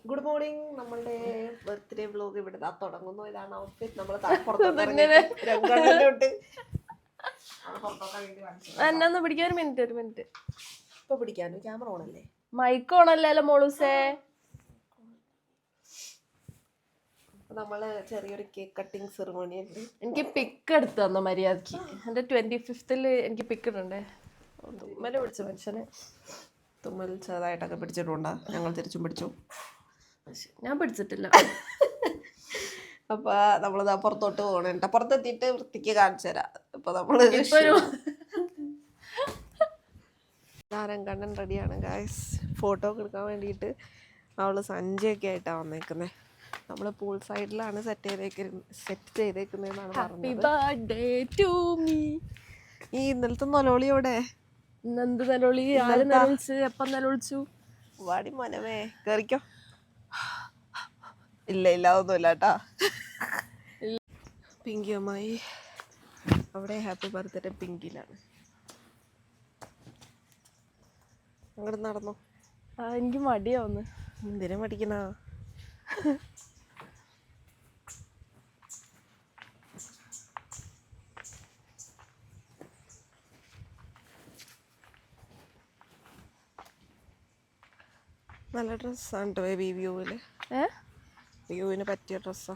Good morning. നമ്മളുടെ birthday vlog ഇവിടെ തുടങ്ങുന്നു. ഇതാണ് ഔട്ട്ഫിറ്റ്. നമ്മൾ എന്നെ പിടിക്കാൻ ഒരു മിനിറ്റ് ഇപ്പൊ പിടിക്കാനും ക്യാമറ ഓണല്ലേ? മൈക്ക് ഓണല്ലോ മോളൂസേ. നമ്മള് ചെറിയൊരു കേക്ക് കട്ടിങ് സെറിമണി ഉണ്ട്. എനിക്ക് പിക്ക് എടുത്ത് തന്നോ മര്യാദക്ക്. എന്റെ 25th എനിക്ക് പിക്ക് ഇടണ്ടേ. തുമ്മല് പിടിച്ച മനുഷ്യന്. തുമ്മൽ ചെറുതായിട്ടൊക്കെ പിടിച്ചിട്ടുണ്ടാ? ഞങ്ങൾ തിരിച്ചും പിടിച്ചു. ഞാൻ പിടിച്ചിട്ടില്ല. അപ്പൊ നമ്മളിതാ പുറത്തോട്ട് പോകണേട്ട. പുറത്തെത്തിയിട്ട് വൃത്തിക്ക് കാണിച്ചു തരാം. ഇപ്പൊ നമ്മള് കണ്ണൻ റെഡിയാണ് ഗായ്സ്. ഫോട്ടോ ഒക്കെ എടുക്കാൻ വേണ്ടിയിട്ട് അവള് സഞ്ജയൊക്കെ ആയിട്ടാണ് വന്നേക്കുന്നത്. നമ്മള് പൂൾ സൈഡിലാണ് സെറ്റ് ചെയ്തേക്കുന്നതെന്നാണ് പറഞ്ഞത്. ഈ ഇന്നലത്തെ നൊലോളിയോടെ എന്ത് നിലവിളി? ആര് നിലവിളിച്ച്? എപ്പം നിലവിളിച്ചു? വാടി മനമേ കേറിക്കോ. ഇല്ല അതൊന്നുമില്ല കേട്ടാ. പിങ്കിയുമായി അവിടെ ഹാപ്പി ബർത്ത്ഡേ പിങ്കിലാണ്. അങ്ങോട്ട് നടന്നു. എനിക്ക് മടിയാവുന്നു. എന്തിനാ മടിക്കണ? നല്ല ഡ്രസ്സാണ് കേട്ടോ ബേബി. വ്യൂവിന് പറ്റിയ ഡ്രസ്സാ.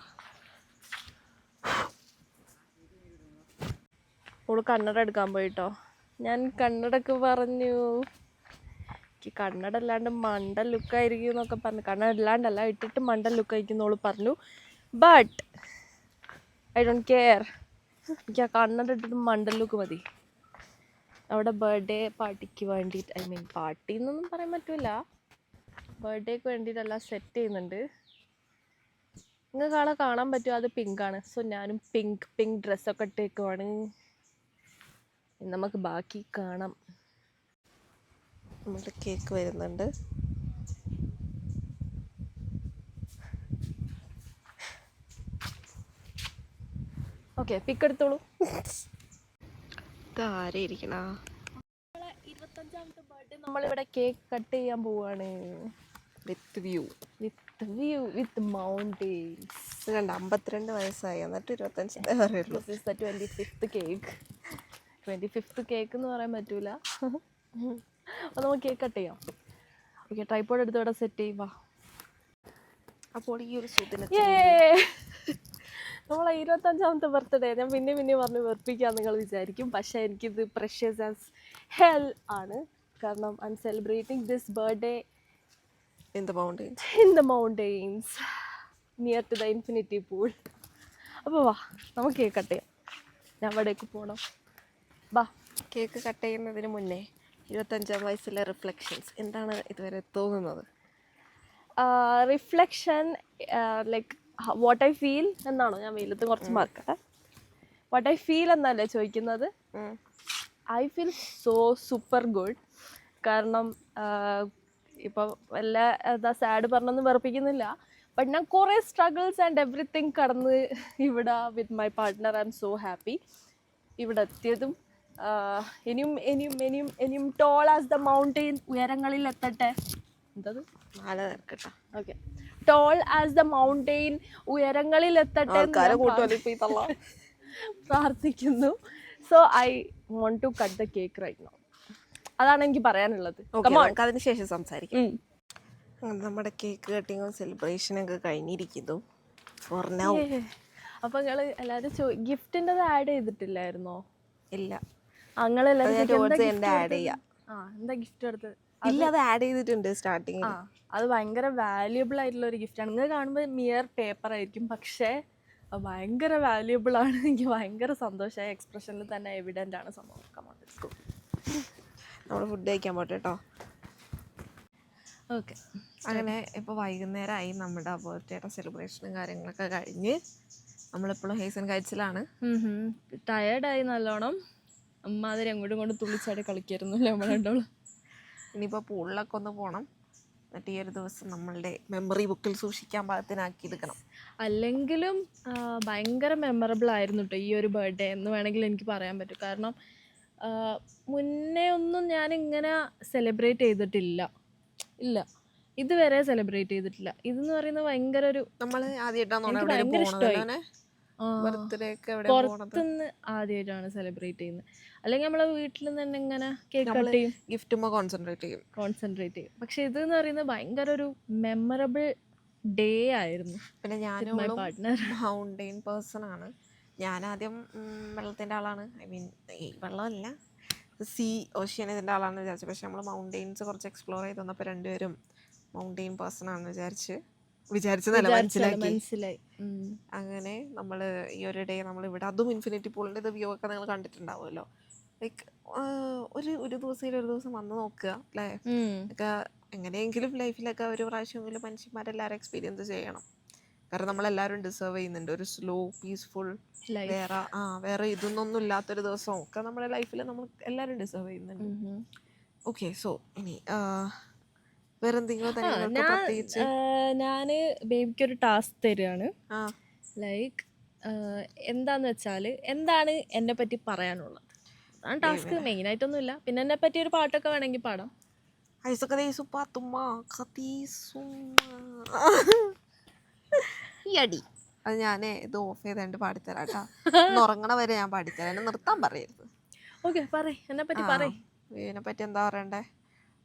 ഓള് കണ്ണട എടുക്കാൻ പോയിട്ടോ. ഞാൻ കണ്ണടക്ക് പറഞ്ഞു എനിക്ക് കണ്ണട അല്ലാണ്ട് മണ്ട ലുക്കായിരിക്കും എന്നൊക്കെ പറഞ്ഞു. കണ്ണട ഇല്ലാണ്ടല്ല, ഇട്ടിട്ട് മണ്ട ലുക്കായിരിക്കും ഓള് പറഞ്ഞു. But I don't care. എനിക്ക് ആ കണ്ണട ഇട്ടിട്ട് മണ്ട ലുക്ക് മതി. അവിടെ ബർത്ത്ഡേ പാർട്ടിക്ക് വേണ്ടിയിട്ട്, ഐ മീൻ പാർട്ടി എന്നൊന്നും പറയാൻ പറ്റൂല, ബർത്ത്ഡേക്ക് വേണ്ടിയിട്ടെല്ലാം സെറ്റ് ചെയ്യുന്നുണ്ട്. നിങ്ങൾക്ക് ആളെ കാണാൻ പറ്റുമോ? അത് പിങ്കാണ്. സോ ഞാനും പിങ്ക് ഡ്രസ്സൊക്കെ ഇട്ടേക്കുവാണ്. നമുക്ക് ബാക്കി കാണാം. നമ്മുടെ കേക്ക് വരുന്നുണ്ട്. ഓക്കെ, പിക്ക് എടുത്തോളൂ. ഇതാരെ ഇരിക്കണ? 25ാമത്തെ ബർത്ത്ഡേ നമ്മളിവിടെ കേക്ക് കട്ട് ചെയ്യാൻ പോവാണ്. വിത്ത് വ്യൂ വിത്ത് മൗണ്ടെയ്ൻസ്. കണ്ട 52 വയസ്സായി എന്നിട്ട് 25 പറയുള്ളൂ. This is the 25th cake. 25th cake എന്ന് പറയാൻ പറ്റൂല. അപ്പോൾ നമുക്ക് കേക്ക് കട്ട് ചെയ്യാം. ഓക്കെ, ട്രൈപോഡ് എടുത്ത് ഇവിടെ സെറ്റ് ചെയ്യുക. അപ്പോൾ ഈ ഒരു സുദിന നമ്മളെ 25ാമത്തെ ബർത്ത്ഡേ ഞാൻ പിന്നെ പറഞ്ഞ് വെറുപ്പിക്കാൻ നിങ്ങൾ വിചാരിക്കും. പക്ഷേ എനിക്കിത് പ്രഷ്യസ് ആസ് ഹെൽ ആണ്. കാരണം I M celebrating this birthday in the mountains near to the infinity pool. അപ്പോൾ വാ നമുക്ക് കേക്ക് കട്ട് ചെയ്യാം. ഞാൻ അവിടേക്ക് പോകണം. വാ. കേക്ക് കട്ട് ചെയ്യുന്നതിന് മുന്നേ 25ാം വയസ്സിലെ റിഫ്ലക്ഷൻസ് എന്താണ് ഇതുവരെ തോന്നുന്നത്? Reflection like what I feel എന്നാണോ? ഞാൻ വെയിലത്ത് കുറച്ച് മാർക്കട്ടെ. വാട്ട് ഐ ഫീൽ എന്നല്ലേ ചോദിക്കുന്നത്? I feel so super good. കാരണം ഇപ്പോൾ വല്ല സാഡ് പറഞ്ഞൊന്നും വെറുപ്പിക്കുന്നില്ല. ബട്ട് ഞാൻ കുറേ സ്ട്രഗിൾസ് ആൻഡ് എവറിത്തിങ് കടന്ന് ഇവിടെ with my partner I M so happy. ഇവിടെ എത്തിയതും ഇനിയും ടോൾ ആസ് ദ മൗണ്ടെയിൻ, ഉയരങ്ങളിൽ എത്തട്ടെ. എന്തത്? Okay, tall as the mountain, ഉയരങ്ങളിൽ എത്തട്ടെ പ്രാർത്ഥിക്കുന്നു. So I want to cut the cake right now. അതാണ് എനിക്ക് പറയാനുള്ളത്. അതിന് ശേഷം സംസാരിക്കാം. നമ്മുടെ കേക്ക് കട്ടിങ്ങും സെലിബ്രേഷനൊക്കെ കഴിഞ്ഞിരിക്കുന്നു. അപ്പൊ നിങ്ങള് എല്ലാരും ഗിഫ്റ്റിൻ്റെത് ആഡ് ചെയ്തിട്ടില്ലായിരുന്നോ? ഇല്ല, എന്താ ഗിഫ്റ്റ് എടുത്തത്? ഇല്ല, അത് ആഡ് ചെയ്തിട്ടുണ്ട് സ്റ്റാർട്ടിങ്. അത് ഭയങ്കര വാല്യുബിൾ ആയിട്ടുള്ള ഒരു ഗിഫ്റ്റാണ്. നിങ്ങൾ കാണുമ്പോൾ മിയർ പേപ്പർ ആയിരിക്കും, പക്ഷേ ഭയങ്കര വാല്യുബിൾ ആണ്. എനിക്ക് ഭയങ്കര സന്തോഷമായ എക്സ്പ്രഷനിൽ തന്നെ എവിഡൻ്റ് ആണ് സംഭവം. നമ്മൾ ഫുഡ് കഴിക്കാൻ പോട്ടെ കേട്ടോ. ഓക്കെ, അങ്ങനെ ഇപ്പോൾ വൈകുന്നേരമായി. നമ്മുടെ ബർത്ത്ഡേയുടെ സെലിബ്രേഷനും കാര്യങ്ങളൊക്കെ കഴിഞ്ഞ് നമ്മളിപ്പോഴും ഹേസൻ കഴിച്ചിലാണ്. ടയേർഡായി നല്ലോണം. അമ്മാതിരി അങ്ങോട്ടും ഇങ്ങോട്ടും തുള്ളിച്ചാടി കളിക്കായിരുന്നല്ലോ നമ്മളുണ്ടോളൂ. ഇനിയിപ്പോൾ പൂളിലൊക്കെ ഒന്ന് പോകണം. എന്നിട്ട് ഈ ഒരു ദിവസം നമ്മളുടെ മെമ്മറി ബുക്കിൽ സൂക്ഷിക്കാൻ പാകത്തിനാക്കി എടുക്കണം. അല്ലെങ്കിലും ഭയങ്കര മെമ്മറബിൾ ആയിരുന്നു കേട്ടോ ഈ ഒരു ബർത്ത്ഡേ എന്ന് വേണമെങ്കിൽ എനിക്ക് പറയാൻ പറ്റും. കാരണം മുന്നേ ഒന്നും ഞാനിങ്ങനെ സെലിബ്രേറ്റ് ചെയ്തിട്ടില്ല. ഇതുവരെ സെലിബ്രേറ്റ് ചെയ്തിട്ടില്ല. ഇതെന്ന് പറയുന്നത് ഭയങ്കര ഒരു നമ്മള് ആദ്യമായിട്ടാണ് എനിക്ക് എവിടെ ഭയങ്കര ഇഷ്ടമായി. പോണത് ആ, ബർത്ത്ഡേ ഒക്കെ എവിടെ പോണത്? പുറത്തുനിന്ന് ആദ്യമായിട്ടാണ് സെലിബ്രേറ്റ് ചെയ്യുന്നത്. അല്ലെങ്കിൽ നമ്മളെ വീട്ടിൽ നിന്ന് തന്നെ ഇങ്ങനെ കേക്ക് നമ്മള് കട്ട് ചെയ്യും, ഗിഫ്റ്റുമ്പോ കോൺസെൻട്രേറ്റ് ചെയ്യും. കോൺസെൻട്രേറ്റ് ചെയ്യും. പക്ഷെ ഇതെന്ന് പറയുന്നത് ഭയങ്കര ഒരു മെമ്മറബിൾ ഡേ ആയിരുന്നു. പിന്നെ മൈ ഞാനും പാർട്ട്ണർ. മൗണ്ടെയിൻ പേഴ്സൺ ആണ്. ഞാനാദ്യം വെള്ളത്തിൻ്റെ ആളാണ്. ഐ മീൻ ഈ വെള്ളമല്ല, സീ ഓഷ്യൻ ഇതിൻ്റെ ആളാണെന്ന് വിചാരിച്ചു. പക്ഷെ നമ്മൾ മൗണ്ടെയിൻസ് കുറച്ച് എക്സ്പ്ലോർ ചെയ്ത് വന്നപ്പോൾ രണ്ടുപേരും മൗണ്ടെയിൻ പേഴ്സൺ ആണെന്ന് വിചാരിച്ചതല്ല, മനസ്സിലാക്കി. മനസ്സിലായി. അങ്ങനെ നമ്മൾ ഈ ഒരു ഡേ നമ്മൾ ഇവിടെ, അതും ഇൻഫിനിറ്റി പൂളിൻ്റെ ഇത് വ്യൂ ഒക്കെ നിങ്ങൾ കണ്ടിട്ടുണ്ടാവുമല്ലോ. ലൈക്ക് ഒരു ദിവസം വന്ന് നോക്കുക അല്ലേ. ഒക്കെ എങ്ങനെയെങ്കിലും ലൈഫിലൊക്കെ ഒരു പ്രാവശ്യമെങ്കിലും മനുഷ്യന്മാരെല്ലാവരും എക്സ്പീരിയൻസ് ചെയ്യണം. കാരണം നമ്മളെല്ലാവരും ഡിസേർവ് ചെയ്യുന്നുണ്ട് ഒരു സ്ലോ പീസ്ഫുൾ, വേറെ ഇതൊന്നും ഇല്ലാത്തൊരു ദിവസം ഒക്കെ നമ്മുടെ ലൈഫിൽ നമ്മൾ എല്ലാവരും ഡിസേർവ് ചെയ്യുന്നുണ്ട്. ഓക്കെ, സോ ഇനി വേറെന്തെങ്കിലും തന്നെ പ്രത്യേകിച്ച്? ഞാന് ബേബിക്കൊരു ടാസ്ക് തരികയാണ്. ആ, ലൈക്ക് എന്താന്ന് വെച്ചാൽ, എന്താണ് എന്നെ പറ്റി പറയാനുള്ളത്? അതാണ് ടാസ്ക്. മെയിൻ ആയിട്ടൊന്നുമില്ല. പിന്നെ എന്നെ പറ്റി ഒരു പാട്ടൊക്കെ വേണമെങ്കിൽ പാടാം. ഈ അടി അത് ഞാൻ ഇത് ഓഫ് ചെയ്തേണ്ട പാടിത്തരാം കേട്ടോ. ഉറങ്ങണ വരെ ഞാൻ പാടിത്തരാം, എന്നെ നിർത്താൻ പറയരുത്. ഓക്കെ, പറയ്, എന്നെ പറ്റി പറയ്. വേവിനെ പറ്റി എന്താ പറയണ്ടേ?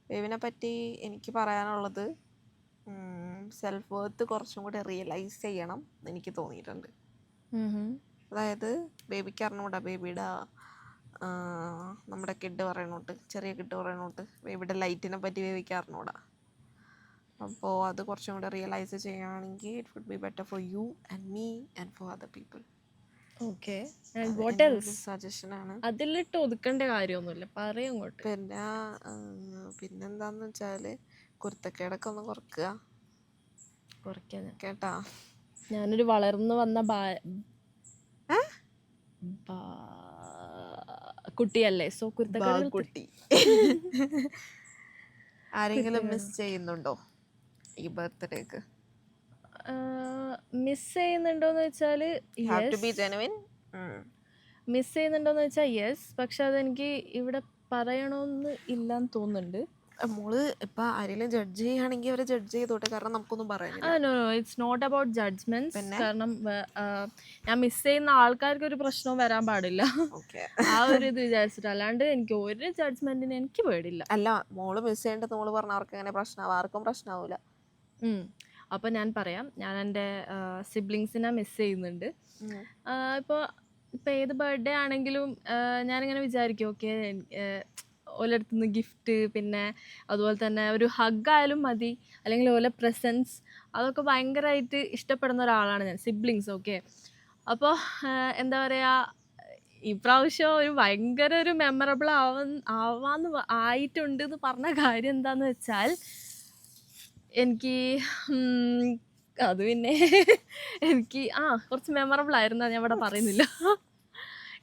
വേവിനെ പറ്റി എനിക്ക് പറയാനുള്ളത്, സെൽഫ് വർത്ത് കുറച്ചും കൂടി റിയലൈസ് ചെയ്യണം എന്ന് എനിക്ക് തോന്നിയിട്ടുണ്ട്. അതായത് ബേബിക്ക് അറിഞ്ഞൂടാ, ബേബിയുടെ നമ്മുടെ കിഡ് പറയണോട്ട്, ചെറിയ കിഡ് പറയണോട്ട് ബേബിയുടെ ലൈറ്റിനെ പറ്റി ബേബിക്ക് അറിഞ്ഞൂടാ. അപ്പോൾ അത് കുറച്ചും കൂടെ റിയലൈസ് ചെയ്യുകയാണെങ്കിൽ it would be better for you and me and for other people. Okay, and what else? സജഷനാണ്. അതിലിട്ട് ഒതുക്കേണ്ട കാര്യമൊന്നുമില്ല, പറയും അങ്ങോട്ട്. പിന്നെന്താന്ന് വെച്ചാൽ കുരുത്തക്കേടൊക്കെ ഒന്ന് കുറയ്ക്കുക. കേട്ടാ? ഞാനൊരു വളർന്നു വന്ന കുട്ടിയല്ലേ, സോ കുരുത്തക്കേട് കുട്ടി. ആരെങ്കിലും മിസ് ചെയ്യുന്നുണ്ടോ ഈ ബർത്ത്ഡേക്ക്? മിസ് ചെയ്യുന്നുണ്ടോന്ന് വെച്ചാല് മിസ് ചെയ്യുന്നുണ്ടോന്ന് വെച്ചാൽ യെസ്. പക്ഷെ അതെനിക്ക് ഇവിടെ പറയണമെന്ന് ഇല്ലാന്ന് തോന്നുന്നുണ്ട്. മോള് ഇപ്പൊ ആരെങ്കിലും ജഡ്ജ് ചെയ്യുകയാണെങ്കിൽ അവരെ ജഡ്ജ് ചെയ്തോട്ടെ, കാരണം നമുക്കൊന്നും പറയാനില്ല. No, it's not about judgements. കാരണം ഞാൻ മിസ് ചെയ്യുന്ന ആൾക്കാർക്ക് ഒരു പ്രശ്നവും വരാൻ പാടില്ല, ആ ഒരു ഇത് വിചാരിച്ചിട്ട്. അല്ലാണ്ട് എനിക്ക് ഒരു ജഡ്ജ്മെന്റിന് എനിക്ക് പേടില്ല. അല്ല, മോള് മിസ് ചെയ്യേണ്ടത് മോള് പറഞ്ഞ അവർക്ക് എങ്ങനെ പ്രശ്നമാവും? ആർക്കും പ്രശ്നമാവില്ല. അപ്പോൾ ഞാൻ പറയാം, ഞാൻ എൻ്റെ സിബ്ലിങ്സിനെ മിസ് ചെയ്യുന്നുണ്ട്. ഇപ്പോൾ ഏത് ബർത്ത്ഡേ ആണെങ്കിലും ഞാനിങ്ങനെ വിചാരിക്കും, ഓക്കെ ഓലടുത്തു നിന്ന് ഗിഫ്റ്റ്, പിന്നെ അതുപോലെ തന്നെ ഒരു ഹഗ്ഗായാലും മതി, അല്ലെങ്കിൽ ഓലെ പ്രസൻസ്, അതൊക്കെ ഭയങ്കരമായിട്ട് ഇഷ്ടപ്പെടുന്ന ഒരാളാണ് ഞാൻ, സിബ്ലിങ്സ്. ഓക്കെ, അപ്പോൾ എന്താ പറയുക, ഇപ്രാവശ്യം ഒരു ഭയങ്കര ഒരു മെമ്മറബിൾ ആയിട്ടുണ്ട് എന്ന് പറഞ്ഞ കാര്യം എന്താണെന്ന് വെച്ചാൽ, എനിക്ക് അത് പിന്നെ എനിക്ക് കുറച്ച് മെമ്മറബിൾ ആയിരുന്നു, ഞാൻ ഇവിടെ പറയുന്നില്ല.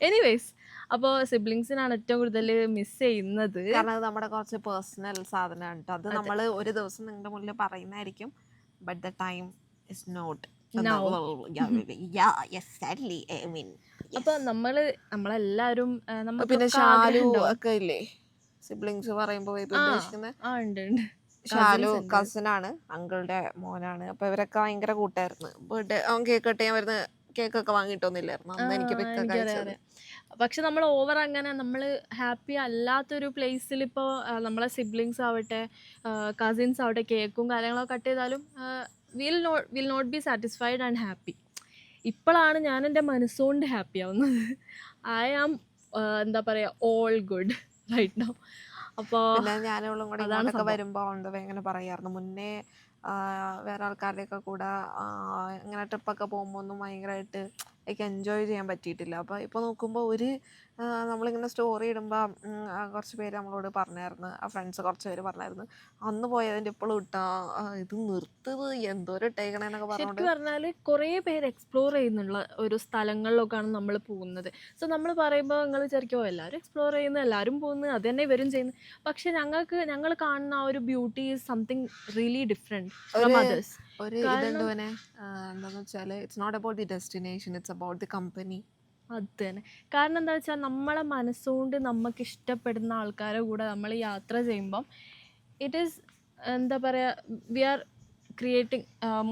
എനിവേസ്, അപ്പോൾ സിബ്ലിങ്സിനാണ് ഏറ്റവും കൂടുതൽ മിസ് ചെയ്യുന്നത്. കാരണം അത് നമ്മുടെ കുറച്ച് പേഴ്സണൽ സാധനമാണ് കേട്ടോ. അത് നമ്മൾ ഒരു ദിവസം നിങ്ങളുടെ മുന്നിൽ പറയുന്നതായിരിക്കും, but the time is not. അപ്പോൾ നമ്മളെല്ലാവരും പിന്നെ ഷാലു ഒക്കെ ഇല്ലേ, സിബ്ലിങ്സ് പറയുമ്പോൾ ഷാലു കസിനാണ്, അങ്കിളുടെ മോനാണ്. അപ്പൊ ഇവരൊക്കെ ഭയങ്കര കൂട്ടായിരുന്നു. ബർത്ത്ഡേ അവൻ കേക്ക് കട്ട് ചെയ്യാൻ വരുന്ന കേക്കൊക്കെ വാങ്ങിയിട്ടൊന്നുമില്ലായിരുന്നു അന്ന് എനിക്ക് കഴിച്ചത്. പക്ഷെ നമ്മൾ ഓവർ അങ്ങനെ നമ്മൾ ഹാപ്പി അല്ലാത്തൊരു പ്ലേസിൽ ഇപ്പോൾ നമ്മളെ സിബ്ലിങ്സ് ആവട്ടെ, കസിൻസ് ആവട്ടെ, കേക്കും കാര്യങ്ങളൊക്കെ കട്ട് ചെയ്താലും will not be satisfied and happy. ഇപ്പോഴാണ് ഞാൻ എൻ്റെ മനസ്സുകൊണ്ട് ഹാപ്പി ആവുന്നത്. ഐ ആം എന്താ പറയുക, ഓൾ ഗുഡ് റൈറ്റ് നൗ. അപ്പോൾ ഞാനും കൂടെ ഇങ്ങോട്ടൊക്കെ വരുമ്പോൾ ഇങ്ങനെ പറയായിരുന്നു, മുന്നേ വേറെ ആൾക്കാരുടെയൊക്കെ കൂടെ ഇങ്ങനെ ട്രിപ്പൊക്കെ പോകുമ്പോൾ ഒന്നും ഭയങ്കരമായിട്ട് എനിക്ക് എൻജോയ് ചെയ്യാൻ പറ്റിയിട്ടില്ല. അപ്പോൾ ഇപ്പോൾ നോക്കുമ്പോൾ നമ്മളിങ്ങനെ സ്റ്റോറി ഇടുമ്പോൾ കുറച്ച് പേര് നമ്മളോട് പറഞ്ഞായിരുന്നു, ആ ഫ്രണ്ട്സ് കുറച്ച് പേര് പറഞ്ഞായിരുന്നു, അന്ന് പോയതിൻ്റെ ഇപ്പോഴും ഇട്ടാ ഇത് നിർത്തത് എന്തോരം ഇട്ടേക്കണേന്നൊക്കെ പറഞ്ഞോണ്ട്. ശരിക്കും പറഞ്ഞാൽ കുറേ പേര് എക്സ്പ്ലോർ ചെയ്യുന്നുള്ള ഒരു സ്ഥലങ്ങളിലൊക്കെയാണ് നമ്മൾ പോകുന്നത്. സോ നമ്മൾ പറയുമ്പോൾ നിങ്ങൾ വിചാരിക്കുമോ എല്ലാവരും എക്സ്പ്ലോർ ചെയ്യുന്നു, എല്ലാവരും പോകുന്നു, അത് തന്നെ ഇവരും ചെയ്യുന്നു. പക്ഷെ ഞങ്ങൾ കാണുന്ന ആ ഒരു beauty is something really different from others. ഒരു ഇതുണ്ട് എന്താണെന്ന് വെച്ചാൽ, it's not about the destination, it's about the company. അത് തന്നെ. കാരണം എന്താ വെച്ചാൽ, നമ്മളെ മനസ്സുകൊണ്ട് നമുക്ക് ഇഷ്ടപ്പെടുന്ന ആൾക്കാരെ കൂടെ നമ്മൾ യാത്ര ചെയ്യുമ്പം ഇറ്റ് ഈസ് എന്താ പറയുക, we are creating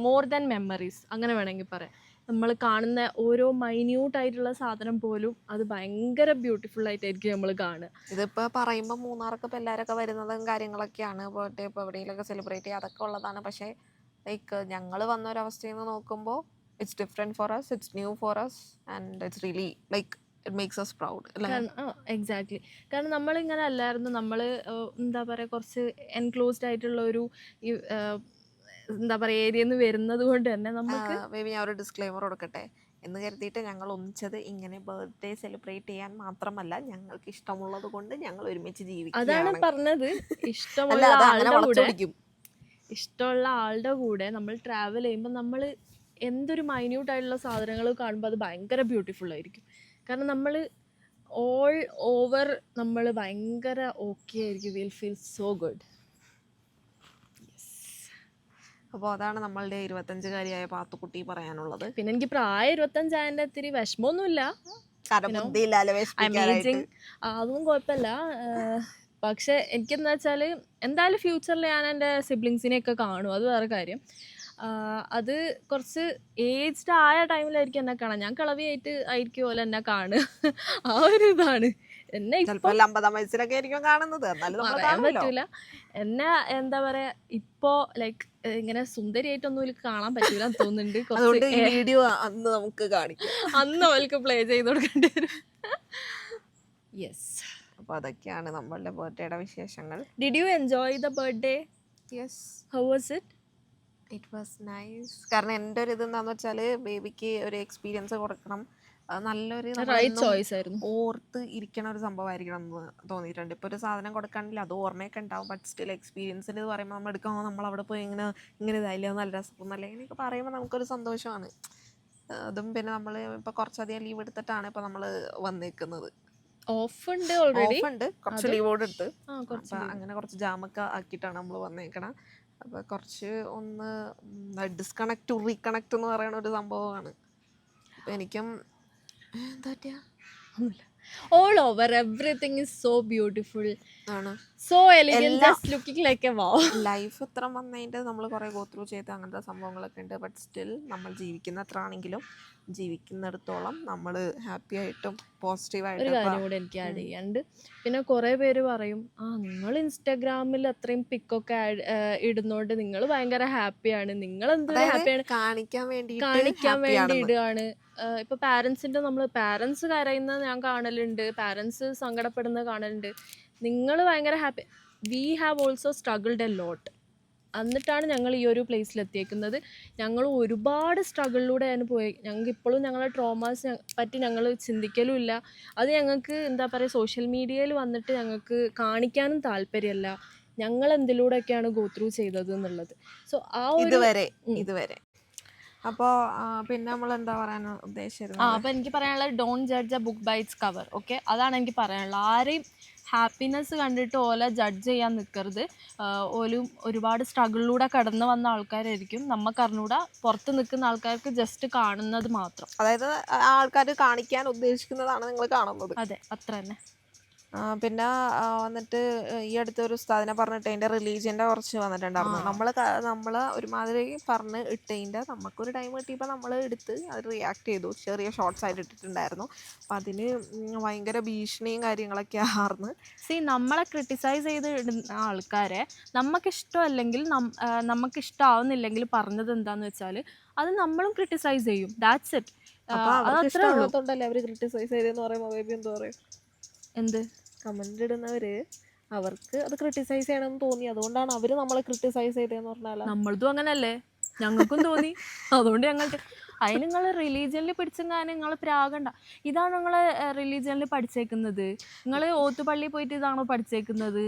more than memories, അങ്ങനെ വേണമെങ്കിൽ പറയാം. നമ്മൾ കാണുന്ന ഓരോ മൈന്യൂട്ടായിട്ടുള്ള സാധനം പോലും അത് ഭയങ്കര ബ്യൂട്ടിഫുൾ ആയിട്ടായിരിക്കും നമ്മൾ കാണുക. ഇതിപ്പോൾ പറയുമ്പോൾ മൂന്നാർക്ക് ഇപ്പോൾ എല്ലാവരൊക്കെ വരുന്നതും കാര്യങ്ങളൊക്കെയാണ്, ബർത്ത്ഡേ ഇപ്പോൾ എവിടെയെങ്കിലുമൊക്കെ സെലിബ്രേറ്റ് ചെയ്യുക അതൊക്കെ ഉള്ളതാണ്. പക്ഷേ ലൈക്ക് ഞങ്ങൾ വന്ന ഒരവസ്ഥയിൽ നിന്ന് നോക്കുമ്പോൾ it's different for us, it's new for us and it's really like it makes us proud അല്ലേ? എക്സാക്ട്ലി. കാരണം നമ്മളിങ്ങനെ അല്ലായിരുന്നു, നമ്മൾ എന്താ പറയുക, കുറച്ച് എൻക്ലോസ്ഡ് ആയിട്ടുള്ള ഒരു എന്താ പറയുക ഏരിയയിൽ നിന്ന് വരുന്നത് കൊണ്ട് തന്നെ നമുക്ക് മേ ബി ഞാൻ ഒരു ഡിസ്ക്ലെയിമർ കൊടുക്കട്ടെ എന്ന് കരുതിയിട്ട് ഞങ്ങൾ ഒന്നിച്ചത് ഇങ്ങനെ ബർത്ത്ഡേ സെലിബ്രേറ്റ് ചെയ്യാൻ മാത്രമല്ല, ഞങ്ങൾക്ക് ഇഷ്ടമുള്ളത് കൊണ്ട് ഞങ്ങൾ ഒരുമിച്ച് അതാണ് ജീവിക്കുകയാണ്. പറഞ്ഞത്. അല്ല, ഇഷ്ടമുള്ള അത് അങ്ങനെ ആളുടെ കൂടെ വളച്ചൊടിക്കും. ഇഷ്ടമുള്ള ആളുടെ കൂടെ നമ്മൾ ട്രാവൽ ചെയ്യുമ്പോൾ നമ്മൾ എന്തൊരു മൈന്യൂട്ടായിട്ടുള്ള സാധനങ്ങൾ കാണുമ്പോൾ അത് ഭയങ്കര ബ്യൂട്ടിഫുൾ ആയിരിക്കും. കാരണം നമ്മൾ ഓൾ ഓവർ നമ്മൾ ഭയങ്കര ഓക്കെ ആയിരിക്കും, വിൽ ഫീൽ സോ ഗുഡ്. അപ്പോൾ അതാണ് നമ്മളുടെ 25-കാരിയായ പാത്തുക്കുട്ടി പറയാനുള്ളത്. പിന്നെ എനിക്ക് പ്രായം 25 ഇത്തിരി വിഷമമൊന്നുമില്ല, കാരണം ബുദ്ധിയില്ലാതെ വിഷമിക്കാനായിട്ട്. അമേസിങ്, അതൊന്നും കുഴപ്പമില്ല. പക്ഷെ എനിക്കെന്താ വെച്ചാൽ എന്തായാലും ഫ്യൂച്ചറിൽ ഞാൻ എൻ്റെ സിബ്ലിങ്സിനെയൊക്കെ കാണും, അത് വേറെ കാര്യം. അത് കുറച്ച് ഏജ്ഡ് ആയ ടൈമിലായിരിക്കും എന്നെ കാണാം. ഞാൻ കിളവിയായിട്ട് ആയിരിക്കുമല്ലോ എന്നെ കാണുക, ആ ഒരു ഇതാണ്. എന്നെ ചിലപ്പോൾ 50-ആം വയസ്സിലൊക്കെ ആയിരിക്കും കാണുന്നത്, എന്നാലും നമ്മൾ പറയാൻ കാണുമല്ലോ. പറ്റൂല. എന്നെ എന്താ പറയാ, ഇപ്പോ ലൈക്ക് ഇങ്ങനെ സുന്ദരിയായിട്ടൊന്നും എനിക്ക് കാണാൻ പറ്റൂല എന്ന് തോന്നുന്നുണ്ട്. അതുകൊണ്ട് ഈ വീഡിയോ അന്ന് നമുക്ക് കാണിക്കാം, അന്ന് അവൾക്ക് പ്ലേ ചെയ്ത് കൊടുക്കേണ്ടി വരും. യെസ്. അപ്പോൾ അതൊക്കെയാണ് നമ്മളുടെ ബർത്ത്ഡേയുടെ വിശേഷങ്ങൾ. Did you enjoy the birthday? Yes, how was it? It was nice. കാരണം എൻ്റെ ഒരു ഇത് എന്താണെന്ന് വെച്ചാൽ ബേബിക്ക് ഒരു എക്സ്പീരിയൻസ് കൊടുക്കണം, നല്ലൊരു റൈറ്റ് ചോയ്സ് ആയിരുന്നു. ഓർത്ത് ഇരിക്കണ ഒരു സംഭവമായിരിക്കണം എന്ന് തോന്നിയിട്ടുണ്ട്. ഇപ്പോൾ ഒരു സാധനം കൊടുക്കുകയാണെങ്കിൽ അത് ഓർമ്മയൊക്കെ ഉണ്ടാവും, ബട്ട് സ്റ്റിൽ എക്സ്പീരിയൻസിന് ഇത് പറയുമ്പോൾ നമ്മൾ എടുക്കുമ്പോൾ നമ്മൾ അവിടെ പോയി ഇങ്ങനെ ഇതായില്ല, നല്ല രസം അല്ല ഇങ്ങനെയൊക്കെ പറയുമ്പോൾ നമുക്കൊരു സന്തോഷമാണ്. അതും പിന്നെ നമ്മൾ ഇപ്പോൾ കുറച്ചധികം ലീവ് എടുത്തിട്ടാണ് ഇപ്പോൾ നമ്മൾ വന്നേക്കുന്നത്. ഓഫ് ഉണ്ട് ഓൾറെഡി, ഓഫുണ്ട്, കുറച്ച് ലീവോട് എടുത്ത്. കുറച്ച് അപ്പം അങ്ങനെ കുറച്ച് ജാമൊക്കെ ആക്കിയിട്ടാണ് നമ്മൾ വന്നേക്കണം. അപ്പോൾ കുറച്ച് ഒന്ന് ഡിസ്കണക്ട് റീകണക്ട് എന്ന് പറയുന്ന ഒരു സംഭവമാണ്. അപ്പം എനിക്കും എന്താ പറ്റിയ all over everything is so beautiful, ആണ്. so elegant, just looking like a wow. Life എത്ര വന്നതിൻ്റെ നമ്മൾ കുറേ ഗോ ത്രൂ ചെയ്ത് അങ്ങനത്തെ സംഭവങ്ങളൊക്കെ ഉണ്ട്, ബട്ട് സ്റ്റിൽ നമ്മൾ ജീവിക്കുന്ന എത്ര ആണെങ്കിലും ജീവിക്കുന്നിടത്തോളം നമ്മൾ ഹാപ്പി ആയിട്ടും ഒരു പോസിറ്റീവായിട്ടും. കാര്യം കൂടെ എനിക്ക് ആഡ് ചെയ്യാണ്ട്, പിന്നെ കുറേ പേര് പറയും നിങ്ങൾ ഇൻസ്റ്റാഗ്രാമിൽ അത്രയും പിക്കൊക്കെ ഇടുന്നോണ്ട് നിങ്ങൾ ഭയങ്കര ഹാപ്പിയാണ്, നിങ്ങൾ എന്തൊരു ഹാപ്പിയാണ് കാണിക്കാൻ വേണ്ടി ഇടുകയാണ്. ഇപ്പൊ നമ്മൾ പാരൻസ് കരയുന്നത് ഞാൻ കാണലുണ്ട്, പാരൻസ് സങ്കടപ്പെടുന്നത് കാണലുണ്ട്. നിങ്ങൾ ഭയങ്കര happy. We have also struggled a lot. എന്നിട്ടാണ് ഞങ്ങൾ ഈ ഒരു പ്ലേസിൽ എത്തിയേക്കുന്നത്. ഞങ്ങൾ ഒരുപാട് സ്ട്രഗിളിലൂടെയാണ് പോയി. ഞങ്ങൾക്ക് ഇപ്പോഴും ഞങ്ങളുടെ ട്രോമാസ് പറ്റി ഞങ്ങൾ ചിന്തിക്കലും ഇല്ല. അത് ഞങ്ങൾക്ക് എന്താ പറയുക, സോഷ്യൽ മീഡിയയിൽ വന്നിട്ട് ഞങ്ങൾക്ക് കാണിക്കാനും താല്പര്യമല്ല, ഞങ്ങൾ എന്തിലൂടെയൊക്കെയാണ് ഗോ ത്രൂ ചെയ്തത് എന്നുള്ളത്. സോ ആ ഒരു ഇതുവരെ അപ്പോൾ പിന്നെ നമ്മൾ എന്താ പറയാൻ ഉദ്ദേശിച്ചിരുന്നത്? അപ്പോൾ എനിക്ക് പറയാനുള്ളത്, don't judge a book by its cover. Okay, അതാണ് എനിക്ക് പറയാനുള്ളത്. ആരെയും ഹാപ്പിനെസ് കണ്ടിട്ട് ഓല ജഡ്ജ് ചെയ്യാൻ നിൽക്കരുത്. ഓലും ഒരുപാട് സ്ട്രഗിളിലൂടെ കടന്നു വന്ന ആൾക്കാരായിരിക്കും. നമുക്കറിഞ്ഞൂടാ, പുറത്ത് നിൽക്കുന്ന ആൾക്കാർക്ക് ജസ്റ്റ് കാണുന്നത് മാത്രം. അതായത് ആൾക്കാർ കാണിക്കാൻ ഉദ്ദേശിക്കുന്നതാണ് നിങ്ങൾ കാണുന്നത്. അതെ, അത്ര തന്നെ. പിന്നെ വന്നിട്ട് ഈ അടുത്തൊരു ഉസ്താദിനെ പറഞ്ഞിട്ട് അതിൻ്റെ റിലീജിയൻ്റെ കുറച്ച് വന്നിട്ടുണ്ടായിരുന്നു. നമ്മൾ ഒരുമാതിരി പറഞ്ഞ് ഇട്ടതിൻ്റെ നമുക്കൊരു ടൈം കിട്ടിയപ്പോൾ നമ്മൾ എടുത്ത് അത് റിയാക്ട് ചെയ്തു, ചെറിയ ഷോർട്സ് ആയിട്ട് ഇട്ടിട്ടുണ്ടായിരുന്നു. അപ്പം അതിന് ഭയങ്കര ഭീഷണിയും കാര്യങ്ങളൊക്കെ ആർന്ന്. നമ്മളെ ക്രിട്ടിസൈസ് ചെയ്ത് ഇടുന്ന ആൾക്കാരെ നമുക്കിഷ്ടമല്ലെങ്കിൽ, നമുക്കിഷ്ടമാവുന്നില്ലെങ്കിൽ പറഞ്ഞത് എന്താണെന്ന് വെച്ചാൽ അത് നമ്മളും ക്രിട്ടിസൈസ് ചെയ്യും. That's it. ഇഷ്ടമുള്ളതുകൊണ്ടല്ലേ അവർ ക്രിട്ടിസൈസ് ചെയ്തെന്ന് പറയുമ്പോൾ ബേബി എന്താ പറയുക? എന്ത് കമൻ്റ് ഇടുന്നവർ അവർക്ക് അത് ക്രിട്ടിസൈസ് ചെയ്യണമെന്ന് തോന്നി, അതുകൊണ്ടാണ് അവർ നമ്മളെ ക്രിട്ടിസൈസ് ചെയ്തതെന്ന് പറഞ്ഞാൽ നമ്മളതും അങ്ങനല്ലേ, ഞങ്ങൾക്കും തോന്നി, അതുകൊണ്ട് ഞങ്ങൾക്ക്. അതിന് നിങ്ങൾ റിലീജിയനിൽ പിടിച്ചെങ്ങാനും നിങ്ങൾ പ്രാകണ്ട. ഇതാണ് നിങ്ങൾ റിലീജിയനിൽ പഠിച്ചേക്കുന്നത്? നിങ്ങൾ ഓത്തുപള്ളി പോയിട്ട് ഇതാണോ പഠിച്ചേക്കുന്നത്?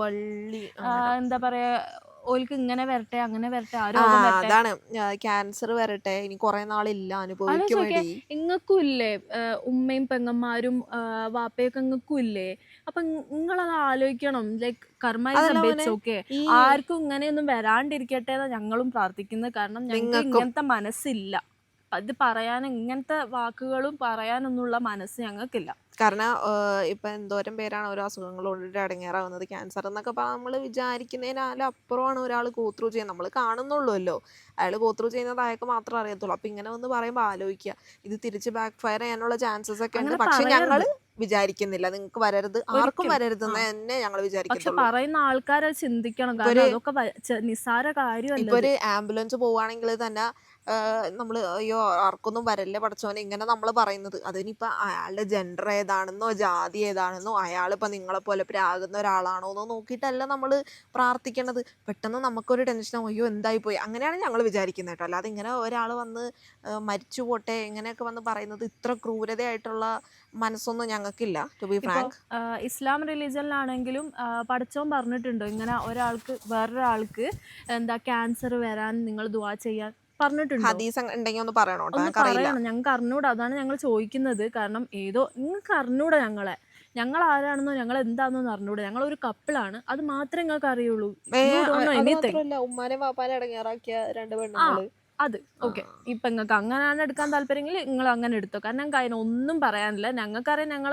പള്ളി എന്താ പറയാ, ഓൾക്ക് ഇങ്ങനെ വരട്ടെ അങ്ങനെ വരട്ടെ, അതാണ് ക്യാൻസർ വരട്ടെ, ഇനി കുറെ നാളില്ല അനുഭവിക്കും. ഇങ്ങൾക്കും ഇല്ലേ ഉമ്മയും പെങ്ങന്മാരും വാപ്പയൊക്കെ ഇങ്ങൾക്കും ഇല്ലേ? അപ്പൊ നിങ്ങളത് ആലോചിക്കണം. ലൈക്ക് കർമ്മ ഓക്കെ, ആർക്കും ഇങ്ങനെയൊന്നും വരാണ്ടിരിക്കട്ടെ എന്നാ ഞങ്ങളും പ്രാർത്ഥിക്കുന്നത്. കാരണം ഞങ്ങൾക്ക് ഇങ്ങനത്തെ മനസ്സില്ല. ഇത് പറയാൻ ഇങ്ങനത്തെ വാക്കുകളും പറയാനൊന്നുള്ള മനസ്സ് ഞങ്ങൾക്കില്ല. കാരണം ഇപ്പം എന്തോരം പേരാണ് ഓരോ അസുഖങ്ങളോട് അടങ്ങേറാവുന്നത്. ക്യാൻസർ എന്നൊക്കെ നമ്മൾ വിചാരിക്കുന്നതിനാലും അപ്പുറമാണ് ഒരാൾ ഗോത്രൂ ചെയ്യുന്നത്. നമ്മൾ കാണുന്നുള്ളൂല്ലോ, അയാൾ ഗോത്രൂ ചെയ്യുന്നത് അയാൾക്ക് മാത്രം അറിയത്തുള്ളൂ. അപ്പം ഇങ്ങനെ വന്ന് പറയുമ്പോൾ ആലോചിക്കുക, ഇത് തിരിച്ച് ബാക്ക് ഫയർ ചെയ്യാനുള്ള ചാൻസസ് ഒക്കെ ഉണ്ട്. പക്ഷെ ഞങ്ങൾ വിചാരിക്കുന്നില്ല നിങ്ങൾക്ക് വരരുത്, ആർക്കും വരരുത് എന്ന് തന്നെ ഞങ്ങൾ പക്ഷെ വിചാരിക്കത്തുള്ളൂ. പറയുന്ന ആൾക്കാരെ ചിന്തിക്കണം, കാരണം അതൊക്കെ നിസ്സാര കാര്യമല്ല. ഇപ്പൊ ഒരു ആംബുലൻസ് പോവാണെങ്കിൽ തന്നെ നമ്മൾ അയ്യോ ആർക്കൊന്നും വരല്ലേ പഠിച്ചോനെ ഇങ്ങനെ നമ്മൾ പറയുന്നത്. അതിനിപ്പോൾ അയാളുടെ ജെൻഡർ ഏതാണെന്നോ ജാതി ഏതാണെന്നോ അയാളിപ്പോൾ നിങ്ങളെപ്പോലെ പ്രാകുന്ന ഒരാളാണോ എന്നോ നോക്കിയിട്ടല്ല നമ്മൾ പ്രാർത്ഥിക്കണത്. പെട്ടെന്ന് നമുക്കൊരു ടെൻഷനോ അയ്യോ എന്തായി പോയി അങ്ങനെയാണ് ഞങ്ങൾ വിചാരിക്കുന്നത് കേട്ടോ. അല്ലാതെ ഇങ്ങനെ ഒരാൾ വന്ന് മരിച്ചു പോട്ടെ ഇങ്ങനെയൊക്കെ വന്ന് പറയുന്നത് ഇത്ര ക്രൂരതയായിട്ടുള്ള മനസ്സൊന്നും ഞങ്ങൾക്കില്ല, ടു ബി ഫ്രാങ്ക്. ഇസ്ലാം റിലീജിയനിലാണെങ്കിലും പഠിച്ചോൻ പറഞ്ഞിട്ടുണ്ടോ ഇങ്ങനെ ഒരാൾക്ക് വേറൊരാൾക്ക് എന്താ ക്യാൻസർ വരാൻ നിങ്ങൾ ദുആ ചെയ്യാൻ പറഞ്ഞിട്ടുണ്ടോ? ഹദീസ് ഉണ്ടെങ്കിൽ ഒന്ന് പറയണോ? പറയണം, ഞങ്ങൾക്ക് അറിഞ്ഞൂടാ. അതാണ് ഞങ്ങൾ ചോദിക്കുന്നത്. കാരണം നിങ്ങൾക്ക് അറിഞ്ഞൂടാ ഞങ്ങൾ ആരാണെന്നോ ഞങ്ങൾ എന്താണെന്നോ അറിഞ്ഞൂടാ. ഞങ്ങളൊരു കപ്പിളാണ്, അത് മാത്രമേ നിങ്ങൾക്ക് അറിയുള്ളൂ. ഉമ്മാനെ വാപ്പാനെ അടങ്ങാറാക്കിയ രണ്ട് പെണ്ണുങ്ങള് അത് ഓക്കെ. ഇപ്പൊ നിങ്ങൾക്ക് അങ്ങനെയാണ് എടുക്കാൻ താല്പര്യമെങ്കിൽ നിങ്ങൾ അങ്ങനെ എടുത്തോ. കാരണം ഞങ്ങൾക്ക് അതിനൊന്നും പറയാനില്ല. ഞങ്ങൾക്കറിയാം ഞങ്ങൾ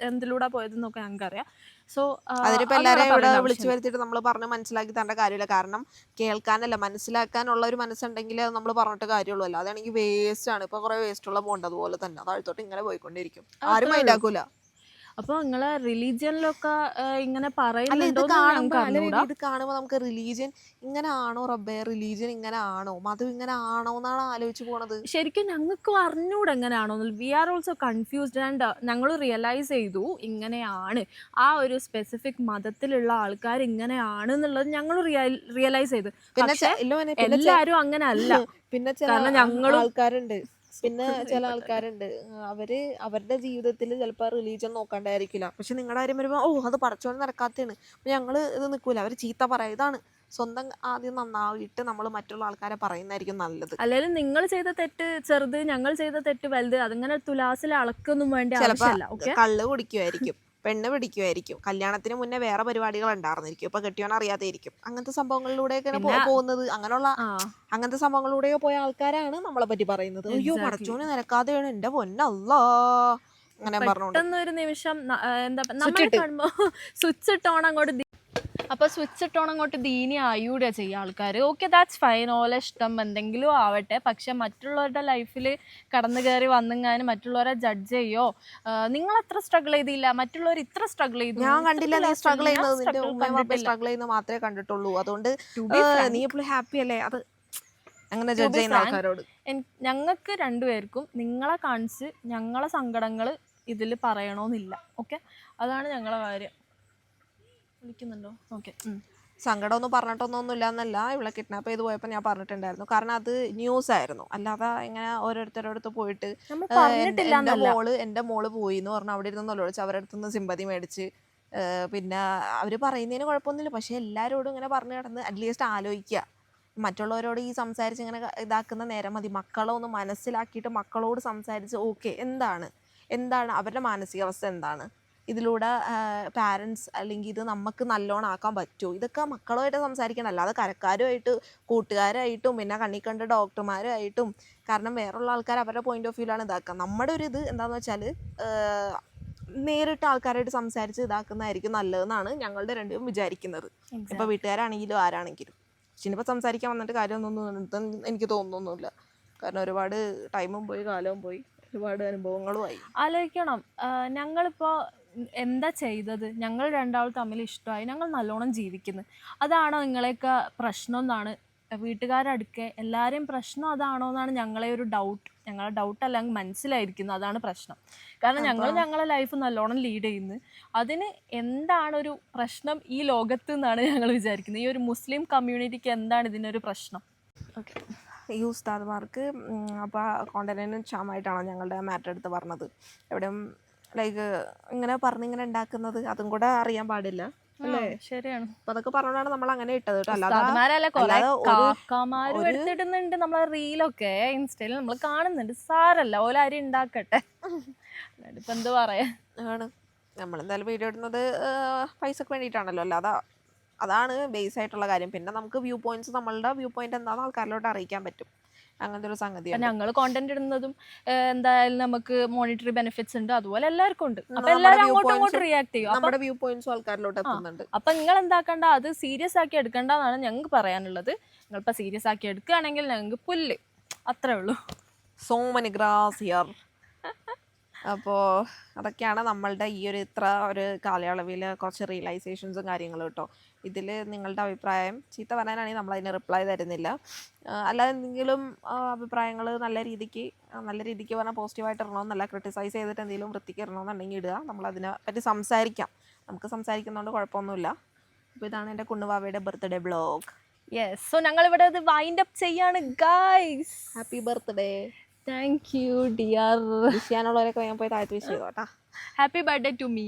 എന്തിലൂടെ പോയതെന്നൊക്കെ ഞങ്ങൾക്കറിയാം. സോ അതിനിപ്പോ എല്ലാവരെയും ഇവിടെ വിളിച്ചു വരുത്തിയിട്ട് നമ്മൾ പറഞ്ഞ് മനസ്സിലാക്കി തരേണ്ട കാര്യമില്ല. കാരണം കേൾക്കാനല്ല മനസ്സിലാക്കാനുള്ള ഒരു മനസ്സുണ്ടെങ്കിൽ അത് നമ്മൾ പറഞ്ഞിട്ട് കാര്യമുള്ളൂ. അല്ല അതാണെങ്കിൽ വേസ്റ്റ് ആണ്. ഇപ്പൊ കുറെ വേസ്റ്റുള്ള പോണ്ട് അതുപോലെ തന്നെ താഴ്ത്തോട്ട് ഇങ്ങനെ പോയിക്കൊണ്ടിരിക്കും, ആരും മൈൻഡാക്കൂല. അപ്പൊ നിങ്ങളെ റിലീജിയനിലൊക്കെ ഇങ്ങനെ പറയുന്നുണ്ടോ? ഇത് കാണുമ്പോ നമുക്ക് റിലീജിയൻ ഇങ്ങനെ ആണോ റബ്ബേ, റിലീജിയൻ ഇങ്ങനെ ആണോ, മതം ഇങ്ങനെ ആണോ എന്നാണ് ആലോചിച്ച് പോണത്. ശരിക്കും ഞങ്ങൾക്ക് അറിഞ്ഞൂടെ എങ്ങനെയാണോ. We are also confused. And ഞങ്ങൾ റിയലൈസ് ചെയ്തു ഇങ്ങനെയാണ് ആ ഒരു സ്പെസിഫിക് മതത്തിലുള്ള ആൾക്കാർ ഇങ്ങനെയാണ് എന്നുള്ളത് ഞങ്ങൾ റിയലൈസ് ചെയ്തു. പക്ഷെ എല്ലാരും അങ്ങനെ അല്ല. പിന്നെ ചില ആൾക്കാരുണ്ട് ചില ആൾക്കാരുണ്ട് അവരുടെ ജീവിതത്തിൽ ചിലപ്പോൾ റിലീജിയൻ നോക്കാണ്ടായിരിക്കില്ല. പക്ഷെ നിങ്ങളുടെ കാര്യം വരുമ്പോൾ അത് പടച്ചോനെ നടക്കാത്തതാണ്. അപ്പം ഞങ്ങൾ ഇത് നിൽക്കൂല, അവർ ചീത്ത പറയാം. ഇതാണ് സ്വന്തം ആദ്യം നന്നായിട്ട് നമ്മൾ മറ്റുള്ള ആൾക്കാരെ പറയുന്നതായിരിക്കും നല്ലത്. അല്ലെങ്കിൽ നിങ്ങൾ ചെയ്ത തെറ്റ് ചെറുത്, ഞങ്ങൾ ചെയ്ത തെറ്റ് വലുത്, അതിങ്ങനെ തുലാസിൽ അളക്കൊന്നും വേണ്ടി ആവശ്യമില്ല. കള്ള് കുടിക്കുമായിരിക്കും, പെണ്ണ് പിടിക്കുമായിരിക്കും, കല്യാണത്തിന് മുന്നേ വേറെ പരിപാടികൾ ഉണ്ടായിരുന്നിരിക്കും, ഇപ്പൊ കെട്ടിയോൻ അറിയാതെയിരിക്കും. അങ്ങനത്തെ സംഭവങ്ങളിലൂടെയൊക്കെ പോകുന്നത്. അങ്ങനത്തെ സംഭവങ്ങളിലൂടെയോ പോയ ആൾക്കാരാണ് നമ്മളെ പറ്റി പറയുന്നത്. അയ്യോ പടച്ചോന് നിരക്കാതെയാണ് എന്റെ പൊന്നല്ലാ അങ്ങനെ പറഞ്ഞോണ്ട് ഒരു നിമിഷം എന്താ നമ്മൾ കാണുമ്പോ സ്വിച്ച് ഇട്ടോണം അങ്ങോട്ട്. അപ്പോൾ സ്വിച്ച് ഇട്ടോണം അങ്ങോട്ട് ദീനി ആയൂടെ ചെയ്യുക ആൾക്കാർ. ഓക്കെ, ദാറ്റ്സ് ഫൈൻ, ഓലെ ഇഷ്ടം എന്തെങ്കിലും ആവട്ടെ. പക്ഷെ മറ്റുള്ളവരുടെ ലൈഫിൽ കടന്നു കയറി വന്നെങ്ങാനും മറ്റുള്ളവരെ ജഡ്ജ് ചെയ്യോ. നിങ്ങൾ അത്ര സ്ട്രഗിൾ ചെയ്തില്ല, മറ്റുള്ളവർ ഇത്ര സ്ട്രഗിൾ ചെയ്തു. ഞാൻ കണ്ടില്ല നീ സ്ട്രഗിൾ ചെയ്യുന്നത്, സ്ട്രഗിൾ ചെയ്യുന്നത് മാത്രമേ കണ്ടിട്ടുള്ളൂ. അതുകൊണ്ട് നീ എപ്പോഴും ഹാപ്പി അല്ലേ? അത് അങ്ങനെ ജഡ്ജ് ചെയ്യുന്ന ആൾക്കാരോട് ഞങ്ങൾക്ക് രണ്ടുപേർക്കും നിങ്ങളെ കാണിച്ച് ഞങ്ങളെ സങ്കടങ്ങൾ ഇതിൽ പറയണമെന്നില്ല. ഓക്കെ, അതാണ് ഞങ്ങളെ കാര്യം. വിളിക്കുന്നുണ്ടോ? ഓക്കെ. സങ്കടമൊന്നും പറഞ്ഞിട്ടൊന്നുമില്ല എന്നല്ല, ഇവിടെ കിഡ്നാപ്പ് ചെയ്ത് പോയപ്പോൾ ഞാൻ പറഞ്ഞിട്ടുണ്ടായിരുന്നു. കാരണം അത് ന്യൂസ് ആയിരുന്നു. അല്ലാതെ ഇങ്ങനെ ഓരോരുത്തരോടത്ത് പോയിട്ട് എൻ്റെ മോള് പോയി എന്ന് പറഞ്ഞാൽ അവിടെ ഇരുന്ന് നല്ലോളിച്ച് അവരുടെ അടുത്ത് നിന്ന് സിമ്പതി മേടിച്ച് പിന്നെ അവർ പറയുന്നതിന് കുഴപ്പമൊന്നുമില്ല. പക്ഷെ എല്ലാവരോടും ഇങ്ങനെ പറഞ്ഞു കിടന്ന് അറ്റ്ലീസ്റ്റ് ആലോചിക്കുക. മറ്റുള്ളവരോട് ഈ സംസാരിച്ച് ഇങ്ങനെ ഇതാക്കുന്ന നേരം മതി. മക്കളെ ഒന്ന് മനസ്സിലാക്കിയിട്ട് മക്കളോട് സംസാരിച്ച് ഓക്കെ എന്താണ് അവരുടെ മാനസികാവസ്ഥ, എന്താണ് ഇതിലൂടെ പാരൻസ് അല്ലെങ്കിൽ ഇത് നമുക്ക് നല്ലോണം ആക്കാൻ പറ്റുമോ, ഇതൊക്കെ മക്കളുമായിട്ട് സംസാരിക്കണം. അല്ലാതെ കരക്കാരുമായിട്ട് കൂട്ടുകാരായിട്ടും പിന്നെ കണ്ണി കണ്ട ഡോക്ടർമാരുമായിട്ടും. കാരണം വേറുള്ള ആൾക്കാർ അവരുടെ പോയിന്റ് ഓഫ് വ്യൂലാണ് ഇതാക്കുക. നമ്മുടെ ഒരു ഇത് എന്താണെന്ന് വെച്ചാൽ നേരിട്ട് ആൾക്കാരായിട്ട് സംസാരിച്ച് ഇതാക്കുന്നതായിരിക്കും നല്ലതെന്നാണ് ഞങ്ങളുടെ രണ്ടും വിചാരിക്കുന്നത്. ഇപ്പോൾ വീട്ടുകാരാണെങ്കിലും ആരാണെങ്കിലും. പക്ഷെ ഇനിയിപ്പോൾ സംസാരിക്കാൻ വന്നിട്ട് കാര്യമൊന്നും എനിക്ക് തോന്നുന്നൊന്നുമില്ല. കാരണം ഒരുപാട് ടൈമും പോയി കാലവും പോയി, ഒരുപാട് അനുഭവങ്ങളുമായി. ആലോചിക്കണം, ഞങ്ങളിപ്പോൾ എന്താ ചെയ്തത്? ഞങ്ങൾ രണ്ടാളും തമ്മിൽ ഇഷ്ടമായി, ഞങ്ങൾ നല്ലോണം ജീവിക്കുന്നു. അതാണോ നിങ്ങളെയൊക്കെ പ്രശ്നം എന്നാണ് വീട്ടുകാരടുക്കെ എല്ലാവരെയും പ്രശ്നം അതാണോ എന്നാണ് ഞങ്ങളെ ഒരു ഡൗട്ട്. ഞങ്ങളെ ഡൗട്ടല്ല, ഞങ്ങൾ മനസ്സിലായിരിക്കുന്നു അതാണ് പ്രശ്നം. കാരണം ഞങ്ങളെ ലൈഫ് നല്ലോണം ലീഡ് ചെയ്യുന്നു. അതിന് എന്താണ് ഒരു പ്രശ്നം ഈ ലോകത്ത് എന്നാണ് ഞങ്ങൾ വിചാരിക്കുന്നത്. ഈ ഒരു മുസ്ലിം കമ്മ്യൂണിറ്റിക്ക് എന്താണ് ഇതിനൊരു പ്രശ്നം? ഓക്കെ, ഈ ഉസ്താദ്മാർക്ക് അപ്പോൾ കോണ്ടന്റിന് ക്ഷാമമായിട്ടാണോ ഞങ്ങളുടെ മാറ്റർ എടുത്ത് പറഞ്ഞത്? എവിടെയും ലൈക്ക് ഇങ്ങനെ പറഞ്ഞിങ്ങനെ ഉണ്ടാക്കുന്നത് അതും കൂടെ അറിയാൻ പാടില്ല അല്ലേ? ശരിയാണ്. അപ്പൊ അതൊക്കെ പറഞ്ഞോണ്ടാണ് നമ്മൾ അങ്ങനെ ഇട്ടത് കേട്ടോ. കാക്കാമാരും എടുത്തിടുന്നുണ്ട് നമ്മളെ റീലൊക്കെ ഇൻസ്റ്റയിൽ നമ്മൾ കാണുന്നുണ്ട്. സാരല്ല, ഓല അരി ഉണ്ടാക്കട്ടെ, ഇപ്പൊ എന്ത് പറയാ. ആണ് നമ്മളെന്തായാലും വീഡിയോ ഇടുന്നത് പൈസക്ക് വേണ്ടിയിട്ടാണല്ലോ, അല്ലാതെ അതാണ് ബേസ് ആയിട്ടുള്ള കാര്യം. പിന്നെ നമുക്ക് വ്യൂ പോയിന്റ്സ്, നമ്മളുടെ വ്യൂ പോയിന്റ് എന്താണെന്ന് ആൾക്കാരിലോട്ട് അറിയിക്കാൻ പറ്റും. അങ്ങനത്തെ ഒരു സംഗതിയാണ്. ഞങ്ങൾ കോണ്ടന്റ് ഇടുന്നതും എന്തായാലും നമുക്ക് മോണിറ്ററി ബെനിഫിറ്റ്സ് ഉണ്ട്, അതുപോലെ എല്ലാവർക്കും ഉണ്ട്. അപ്പൊ എല്ലാവരും അങ്ങോട്ടും ഇങ്ങോട്ടും റിയാക്ട് ചെയ്യും. നമ്മുടെ വ്യൂ പോയിന്റ്സും ആൾക്കാരിലോട്ട് എത്തുന്നുണ്ട്. അപ്പൊ നിങ്ങൾ എന്താക്കണ്ട, അത് സീരിയസ് ആക്കി എടുക്കേണ്ടതാണ് ഞങ്ങൾക്ക് പറയാനുള്ളത്. നിങ്ങളിപ്പോ സീരിയസ് ആക്കി എടുക്കുകയാണെങ്കിൽ ഞങ്ങൾക്ക് പുല്ല്, അത്രേ ഉള്ളൂ. So many grass here. അപ്പോൾ അതൊക്കെയാണ് നമ്മളുടെ ഈ ഇത്ര ഒരു കാലയളവിൽ കുറച്ച് റിയലൈസേഷൻസും കാര്യങ്ങളും കേട്ടോ. ഇതിൽ നിങ്ങളുടെ അഭിപ്രായം ചീത്ത പറയാനാണെങ്കിൽ നമ്മളതിന് റിപ്ലൈ തരുന്നില്ല. അല്ലാതെ എന്തെങ്കിലും അഭിപ്രായങ്ങൾ നല്ല രീതിക്ക് പറഞ്ഞാൽ പോസിറ്റീവായിട്ട് ഇടണമെന്നല്ല, ക്രിട്ടിസൈസ് ചെയ്തിട്ട് എന്തെങ്കിലും വൃത്തിക്ക് ഇടണമെന്നുണ്ടെങ്കിൽ ഇടുക. നമ്മളതിനെ പറ്റി സംസാരിക്കാം. നമുക്ക് സംസാരിക്കുന്നതുകൊണ്ട് കുഴപ്പമൊന്നുമില്ല. അപ്പോൾ ഇതാണ് എൻ്റെ കുണ്ണുവാവയുടെ ബർത്ത്ഡേ ബ്ലോഗ്. യെസ്, സോ ഞങ്ങളിവിടെ അത് വൈൻഡ് അപ്പ് ചെയ്യാണ് guys. Happy birthday. Thank you dear. വിഷയാനുള്ളവരൊക്കെ ഞാൻ പോയി താഴ്ത്തി വിഷ് ചെയ്തോട്ടാ. Happy birthday to me.